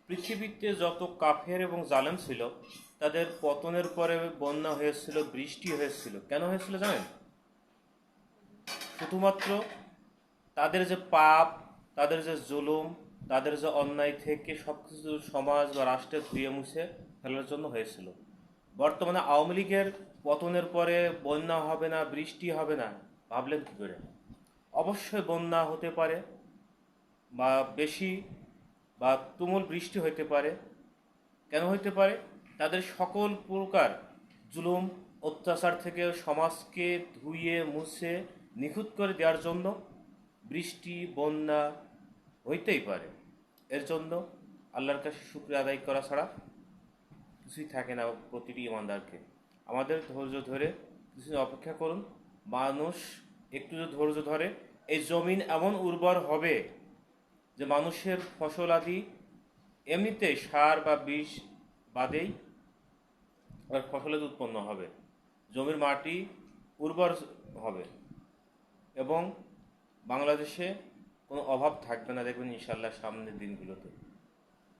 পৃথিবীতে যত কাফের এবং জালেম ছিল তাদের পতনের পরে বন্যা হয়েছিল, বৃষ্টি হয়েছিল। কেন হয়েছিল জানেন? শুধুমাত্র তাদের যে পাপ, তাদের যে জুলুম, তাদের যে অন্যায় থেকে সব কিছু সমাজ বা রাষ্ট্রে ধুয়ে মুছে ফেলার জন্য হয়েছিল। বর্তমানে আওয়ামী লীগের পতনের পরে বন্যা হবে না, বৃষ্টি হবে না, ভাবলেন কী করে? অবশ্যই বন্যা হতে পারে, বা বেশি বা তুমুল বৃষ্টি হইতে পারে। কেন হইতে পারে? তাদের সকল প্রকার জুলুম অত্যাচার থেকে সমাজকে ধুয়ে মুছে নিখুঁত করে দেওয়ার জন্য বৃষ্টি বন্যা হইতেই পারে। এর জন্য আল্লাহর কাছে শুকরিয়া আদায় করা ছাড়া কিছুই থাকে না প্রতিটি ইমানদারকে। আমাদের ধৈর্য ধরে কিছু অপেক্ষা করুন। মানুষ একটু যদি ধৈর্য ধরে, এই জমিন এমন উর্বর হবে যে মানুষের ফসল আদি এমনিতে সার বা বিষ বাদেই আর ফসলের উৎপন্ন হবে। জমির মাটি উর্বর হবে এবং বাংলাদেশে কোনো অভাব থাকবে না, দেখবেন ইনশাল্লাহ সামনের দিনগুলোতে।